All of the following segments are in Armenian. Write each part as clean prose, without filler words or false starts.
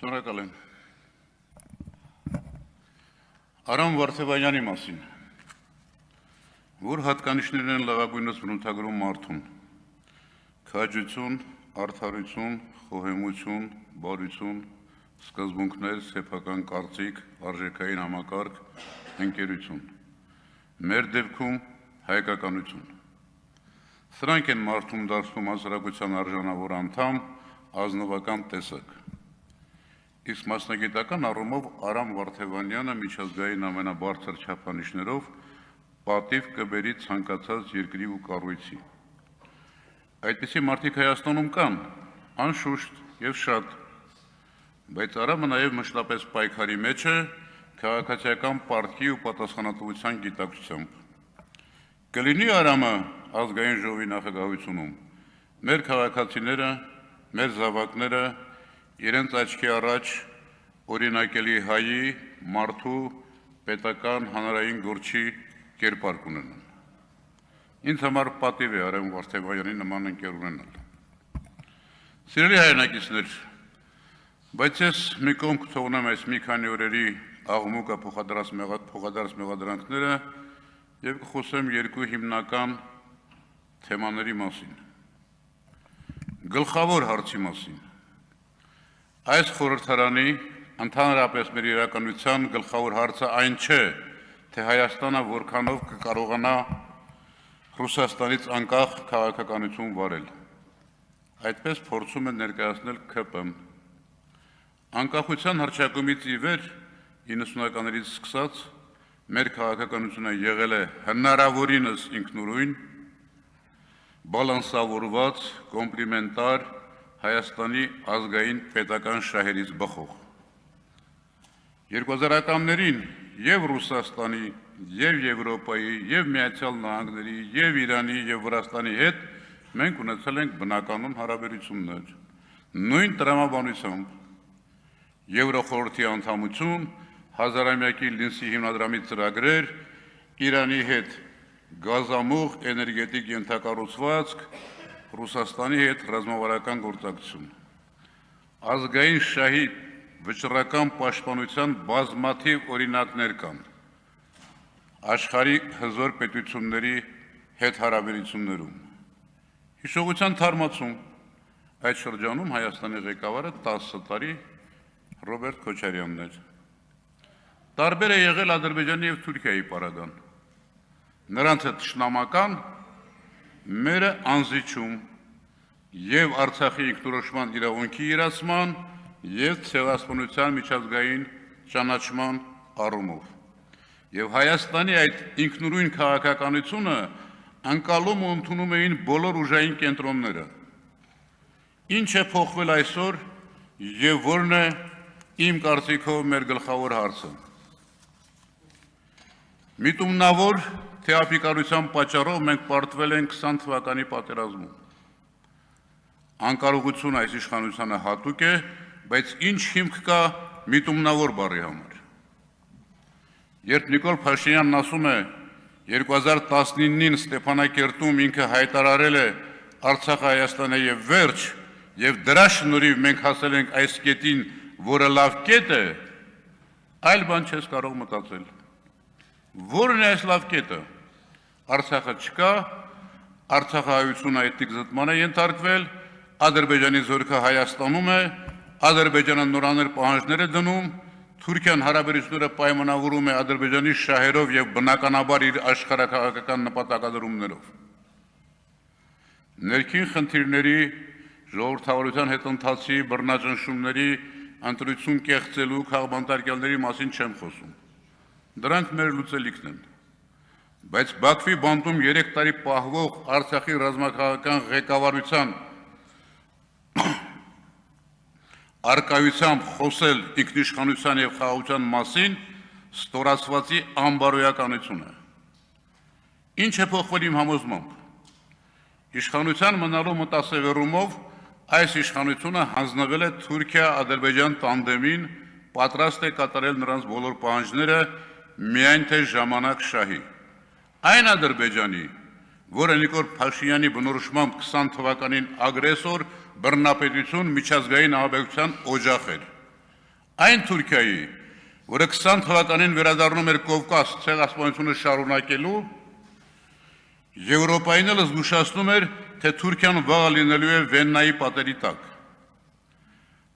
Շնորհակալ եմ։ Արամ Վարդևանյանի մասին, որ հատկանիշներն են լավագույնս բնութագրում մարդուն, քաջություն, արդարություն, խոհեմություն, բարություն, սկզբունքներ, սեփական կարծիք, արժեքային համակարգ, ընկերություն, մեր դեպքում հայկականություն։ Սրանք են մարդում դարձնում հասարակության արժանավոր անդամ, ազնվական տեսակ։ Իսկ մասնագիտական առումով Արամ Վարդևանյանը միջազգային ամենաբարձր չափանիշներով պատիվ կբերի ցանկացած երկրի ու կառույցի։ Այդպիսի մարդիկ Հայաստանում կան, անշուշտ եւ շատ, բայց Արամը նաեւ մշտապես պայքարի մեջ է քաղաքացիական պարտքի ու պատասխանատվության գիտակցությամբ։ Կլինի Արամը ազգային ժողովի նախագահությունում, մեր քաղաքացիները, մեր զավակները իրենց աչքի առաջ օրինակելի հայի, մարդու, պետական, հանրային գործի կերպար կունենան։ Ինձ համար պատիվ է Արամ Վարդևանյանի նման ընկեր ունենալ։ Սիրելի հայրենակիցներ, բայց ես մի կողմ կթողնեմ այս մի քանի օրերի աղմուկը փոխադարձ մեղադրանքները եւ կխոսեմ երկու հիմնական թեմաների մասին։ Գլխավոր հարցի մասին։ Այս խորհրդարանի ընդհանրապես մեր իրականության գլխավոր հարցը այն չէ, թե Հայաստանը որքանով կկարողանա Ռուսաստանից անկախ քաղաքականություն վարել։ Այդպես փորձում է ներկայացնել ՔՊ-ն։ Անկախության հռչակումից ի վեր 90-ականներից սկսած մեր քաղաքականությունը եղել է հնարավորինս ինքնուրույն, բալանսավորված, կոմպլիմենտար, Հայաստանի ազգային պետական շահերից բխող։ 2000-ականներին եւ Ռուսաստանի, եւ Եվրոպայի, եւ Միացյալ Նահանգների, եւ Իրանի, եւ Վրաստանի հետ մենք ունեցել ենք բնականon հարաբերություններ։ Նույն տրամաբանությամբ Եվրոխորհրդի անդամություն, հազարամյակի Լինսի հիմնադրամի ծրագրեր, Իրանի հետ գազամուղ էներգետիկ ենթակառուցվածք, Ռուսաստանի հետ ռազմավարական գործակցություն։ Ազգային շահի վճռական պաշտպանության բազմաթիվ օրինակներ կան։ Աշխարհի հզոր պետությունների հետ հարաբերություններում։ Հիշողության թարմացում այդ շրջանում Հայաստանի ղեկավարը 10 տարի Ռոբերտ Քոչարյանն էր։ Տարբեր է եղել Ադրբեջանի եւ Թուրքիայի պարագան։ Նրանց հետ թշնամական, մերը անզիջում եւ Արցախի ինքնորոշման իրավունքի իրացման եւ ցեղասպանության միջազգային ճանաչման առումով։ Եվ Հայաստանի այդ ինքնուրույն քաղաքականությունը անկալում ու ընդունում էին բոլոր ուժային կենտրոնները։ Ինչ է փոխվել այսօր եւ որն է իմ կարծիքով մեր գլխավոր հարցը։ Միտումնավոր թե ապիկարության պատճառով մենք պարտվել ենք 20 թվականի պատերազմում։ Անկարողություն այս իշխանությանը հատուկ է, բայց ինչ հիմք կա միտումնավոր բառի համար։ Երբ Նիկոլ Փաշինյանն ասում է 2019-ին Ստեփանակերտում ինքը հայտարարել է Արցախը Հայաստան է եւ վերջ, եւ դրա շնորհիվ մենք հասել ենք այս կետին, որը լավ կետ է, այլ բան չես կարող մտածել։ Որն է այս լավ կետը։ Արցախը չկա, Արցախահայությունը էթնիկ զտման է ենթարկվել, Ադրբեջանի զորքը Հայաստանում է, Ադրբեջանը նորաներ պահանջներ է դնում, Թուրքիան հարաբերությունները պայմանավորում է Ադրբեջանի շահերով եւ բնականաբար իր աշխարհակաղակական նպատակադրումներով։ Ներքին խնդիրների, ժողովրդավարության հետընթացի, բռնաճնշումների, ընտրություն կեղծելու քաղբանտարկյալների մասին չեմ խոսում։ Դրանք մեր լուծելիքն են։ Բայց Բաքվի բանտում 3 տարի պահվող Արցախի ռազմաքաղաքական ղեկավարության արկայությամբ խոսել ինքնիշխանության եւ խաղաղության մասին ստորացվածի անբարոյականություն է։ Ինչ է փոխվել իմ համոզմամբ։ Իշխանության մնալու մտասևեռումով այս իշխանությունը հանձնվել է Թուրքիա-Ադրբեջան տանդեմին, պատրաստ է կատարել նրանց բոլոր պահանջները միայն թե ժամանակ շահի։ Այն Ադրբեջանի, որը Նիկոլ Փաշինյանի բնորոշմամբ 20 թվականին ագրեսոր բռնապետություն միջազգային ահաբեկչության օջախ էր։ Այն Թուրքիայի, որը 20 թվականին վերադառնում էր Կովկաս ցեղասպանությունը շարունակելու, Եվրոպային էլ զգուշացնում էր, թե Թուրքիան վաղը լինելու է Վեննայի պատերի տակ։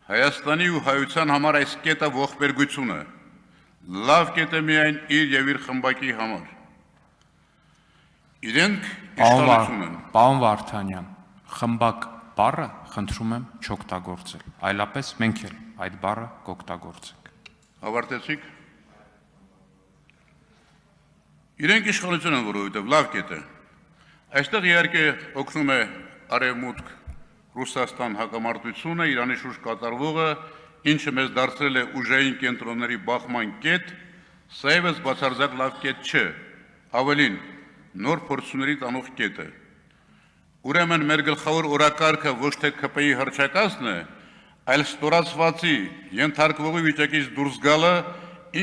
Հայաստանի ու հայության համար այս կետը ողբերգություն է, լավ կետ է միայն իր եւ իր խմբակի համար։ Իրենք իշխանություն են։ Պարոն Վարդանյան, խմբակ բառը խնդրում եմ չօգտագործել, այլապես մենք էլ այդ բառը կօգտագործենք։ Ավարտեցիք։ Իրենք իշխանություն են, որովհետև լավ կետ է։ Այստեղ իհարկե օգնում է Արևմուտք Ռուսաստան հակամարտությունը, Իրանի շուրջ կատարվողը, ինչը մեզ դարձրել է ուժային կենտրոնների բախման կետ, սա ևս բացարձակ լավ կետ չէ, ավելին, նոր փորձությունների տանող կետ է։ Ուրեմն մեր գլխավոր օրակարգը ոչ թե ԿՊ-ի հռչակածն է, այլ ստորացվածի ենթարկվողի վիճակից դուրս գալը,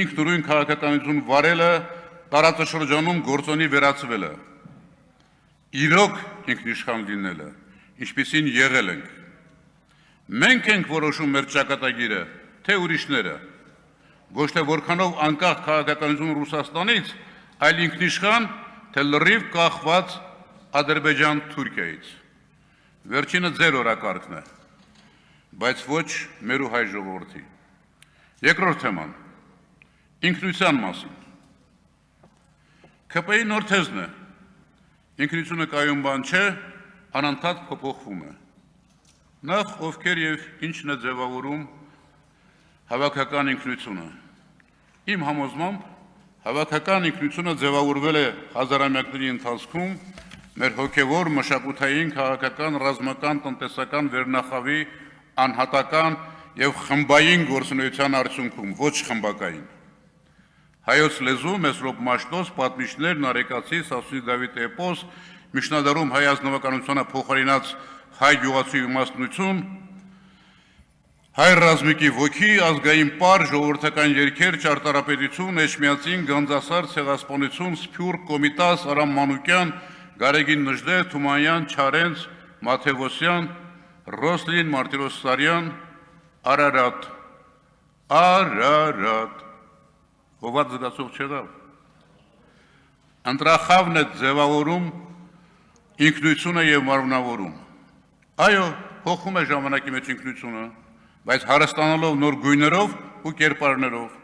ինքնուրույն քաղաքականություն վարելը, տարածաշրջանում գործոնի վերածվելը, իրոք ինքնիշխան լինելը, ինչպիսին եղել ենք։ Մենք ենք որոշում մեր ճակատագիրը, թե ուրիշները, ոչ թե որքանով անկախ քաղաքականություն Ռուսաստանից, այլ ինքնիշխան, թե լրիվ կախված Ադրբեջան-Թուրքիայից։ Վերջինը ձեր օրակարգն է, բայց ոչ մեր ու հայ ժողովրդի։ Երկրորդ թեման, ինքնության մասին։ ԿՊ-ի նոր թեզն է, ինքնությունը կայուն բան չէ, անընդհատ փոփոխվում է։ Նախ ովքեր եւ ինչն է ձևավորում հավաքական ինքնությունը։ Իմ համոզմամբ հավաքական ինքնությունը ձևավորվել է հազարամյակների ընթացքում մեր հոգևոր, մշակութային, քաղաքական, ռազմական, տնտեսական վերնախավի անհատական եւ խմբային գործունեության արդյունքում, ոչ խմբակային։ Հայոց լեզու, Մեսրոպ Մաշտոց, պատմիչներ, Նարեկացի, Սասունի Դավիթ էպոս, միջնադարում հայ ազնվականությունը փոխարինած հայ գյուղացի իմաստնություն, հայ ռազմիկի ոգի, ազգային պար, ժողովրդական երգեր, ճարտարապետություն, Էջմիածին, Գանձասար, ցեղասպանություն, Սփյուռք, Կոմիտաս, Արամ Մանուկյան, Գարեգին Նժդե, Թումանյան, Չարենց, Մաթևոսյան, Ռոսլին, Մարտիրոսարյան, Արարատ, հովատ զգացող չեղավ։ Ընտրախավն է ձևավորում ինքնությունը եւ մարմնավորում։ Այո, փոխում է ժամանակի մեջ ինքնությունը, բայց հարստանալով նոր գույներով ու կերպարներով,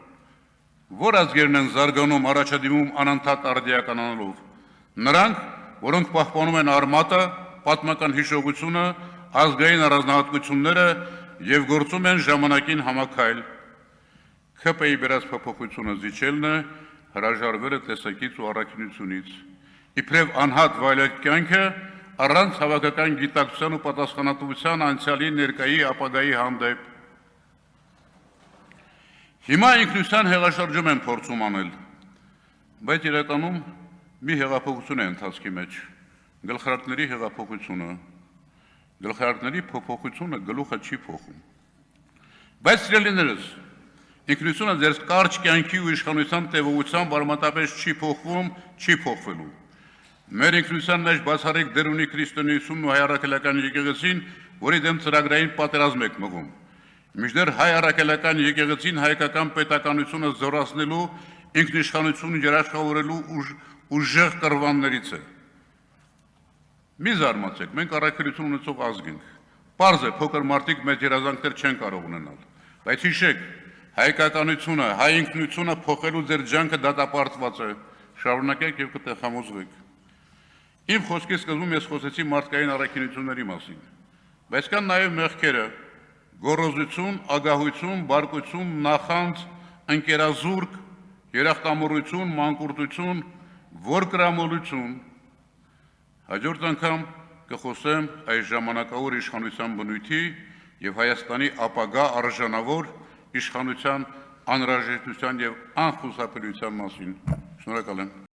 որ ազգերն են զարգանում, առաջադիմում անընդհատ արդիականանալով։ Նրանք, որոնք պահպանում են արմատը, պատմական հիշողությունը, ազգային առանձնահատկությունները եւ գործում են ժամանակին համակայլ։ ԿՊ-ի բերած փոփոխությունը զիջելն է, հրաժարվելը տեսակից ու առաքինությունից։ Իբրև անհատ վայելած կյանքը առանց հավաքական գիտակցության ու պատասխանատվության անցյալի, ներկայի, ապագայի հանդեպ։ Հիմա ինքնության հեղաշրջում են փորձում անել, բայց իրականում մի հեղափոխություն է ընթացքի մեջ, գլխարկների հեղափոխությունը։ Գլխարկների փոփոխությունը գլուխը չի փոխում։ Բայց սիրելիներս, ինքնությունը ձեր կարճ կյանքի ու իշխանության տևողությամբ արմատապես չի փոխվում, չի փոխվելու։ Մեր ինքնության մեջ բացառիկ դեր ունի քրիստոնեությունն ու հայ առաքելական եկեղեցին, որի դեմ ծրագրային պատերազմ եք մղում։ Մինչդեռ հայ առաքելական եկեղեցին հայկական պետականությունը զորացնելու, ինքնիշխանությունը երաշխավորելու ուժեղ կռվաններից է։ Մի զարմացեք, մենք առաքելություն ունեցող ազգ ենք։ Պարզ է, փոքր մարդիկ մեծ երազանքներ չեն կարող ունենալ, բայց հիշեք, հայկականությունը, հայ ինքնությունը փոխելու ձեր ջանքը դատապարտված է, շարունակեք եւ կտեղամոզվեք։ Իմ խոսքի սկզբում ես խոսեցի մարդկային առաքինությունների մասին, բայց կան նաեւ մեղքերը, գոռոզություն, ագահություն, բարկություն, նախանձ, ընկերազուրկ, երախտամոռություն, մանկուրտություն, ворկրամոլություն։ Հաջորդ անգամ կխոսեմ այս ժամանակավոր իշխանության բնույթի եւ Հայաստանի ապագա արժանավոր իշխանության անհրաժեշտության եւ անխուսափելիության մասին։ Շնորհակալ եմ։